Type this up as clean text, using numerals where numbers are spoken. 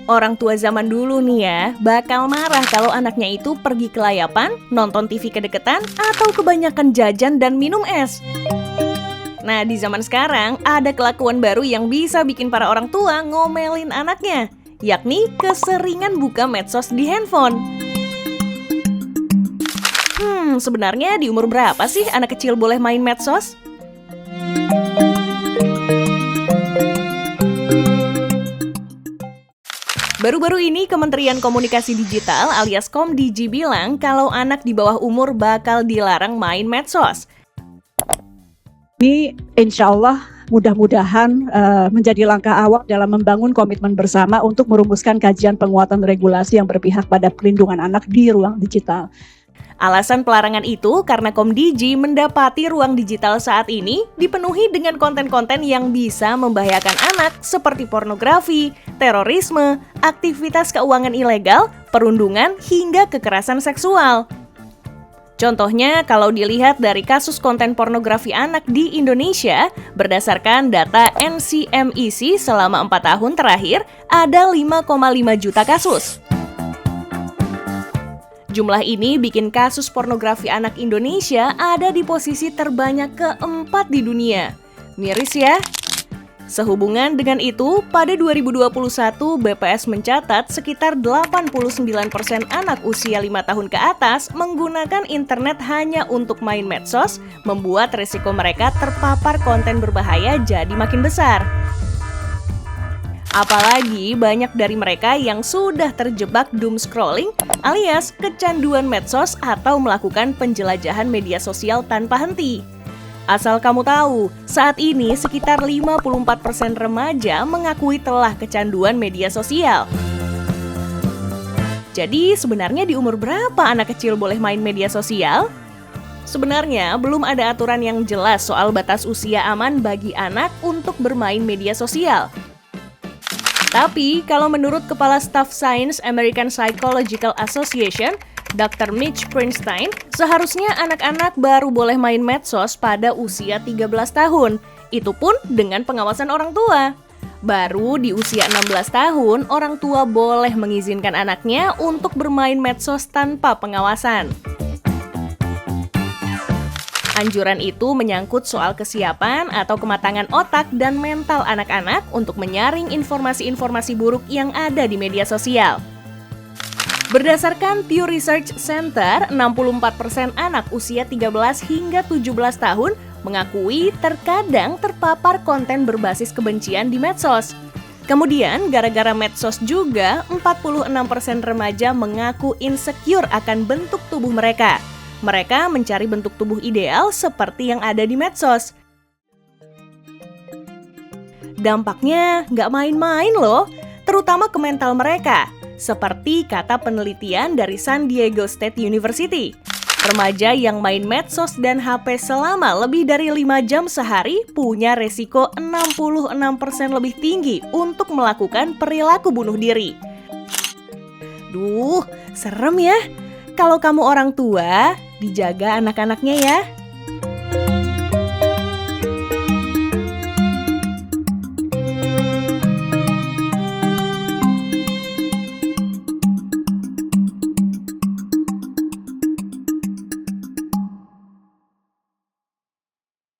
Orang tua zaman dulu nih ya, bakal marah kalau anaknya itu pergi ke layapan, nonton TV kedeketan, atau kebanyakan jajan dan minum es. Nah, di zaman sekarang ada kelakuan baru yang bisa bikin para orang tua ngomelin anaknya, yakni keseringan buka medsos di handphone. Sebenarnya di umur berapa sih anak kecil boleh main medsos? Baru-baru ini Kementerian Komunikasi Digital alias Komdigi bilang kalau anak di bawah umur bakal dilarang main medsos. Ini insya Allah mudah-mudahan menjadi langkah awal dalam membangun komitmen bersama untuk merumuskan kajian penguatan regulasi yang berpihak pada perlindungan anak di ruang digital. Alasan pelarangan itu karena Komdigi mendapati ruang digital saat ini dipenuhi dengan konten-konten yang bisa membahayakan anak seperti pornografi, terorisme, aktivitas keuangan ilegal, perundungan, hingga kekerasan seksual. Contohnya, kalau dilihat dari kasus konten pornografi anak di Indonesia, berdasarkan data NCMEC selama 4 tahun terakhir, ada 5,5 juta kasus. Jumlah ini bikin kasus pornografi anak Indonesia ada di posisi terbanyak keempat di dunia. Miris ya? Sehubungan dengan itu, pada 2021 BPS mencatat sekitar 89% anak usia 5 tahun ke atas menggunakan internet hanya untuk main medsos, membuat risiko mereka terpapar konten berbahaya jadi makin besar. Apalagi banyak dari mereka yang sudah terjebak doom scrolling alias kecanduan medsos atau melakukan penjelajahan media sosial tanpa henti. Asal kamu tahu, saat ini sekitar 54% remaja mengakui telah kecanduan media sosial. Jadi sebenarnya di umur berapa anak kecil boleh main media sosial? Sebenarnya belum ada aturan yang jelas soal batas usia aman bagi anak untuk bermain media sosial. Tapi, kalau menurut Kepala Staf Sains American Psychological Association, Dr. Mitch Prinstein, seharusnya anak-anak baru boleh main medsos pada usia 13 tahun. Itu pun dengan pengawasan orang tua. Baru di usia 16 tahun, orang tua boleh mengizinkan anaknya untuk bermain medsos tanpa pengawasan. Anjuran itu menyangkut soal kesiapan atau kematangan otak dan mental anak-anak untuk menyaring informasi-informasi buruk yang ada di media sosial. Berdasarkan Pew Research Center, 64% anak usia 13 hingga 17 tahun mengakui terkadang terpapar konten berbasis kebencian di medsos. Kemudian, gara-gara medsos juga, 46% remaja mengaku insecure akan bentuk tubuh mereka. Mereka mencari bentuk tubuh ideal seperti yang ada di medsos. Dampaknya nggak main-main loh, terutama ke mental mereka. Seperti kata penelitian dari San Diego State University. Remaja yang main medsos dan HP selama lebih dari 5 jam sehari punya resiko 66% lebih tinggi untuk melakukan perilaku bunuh diri. Duh, serem ya. Kalau kamu orang tua, dijaga anak-anaknya ya.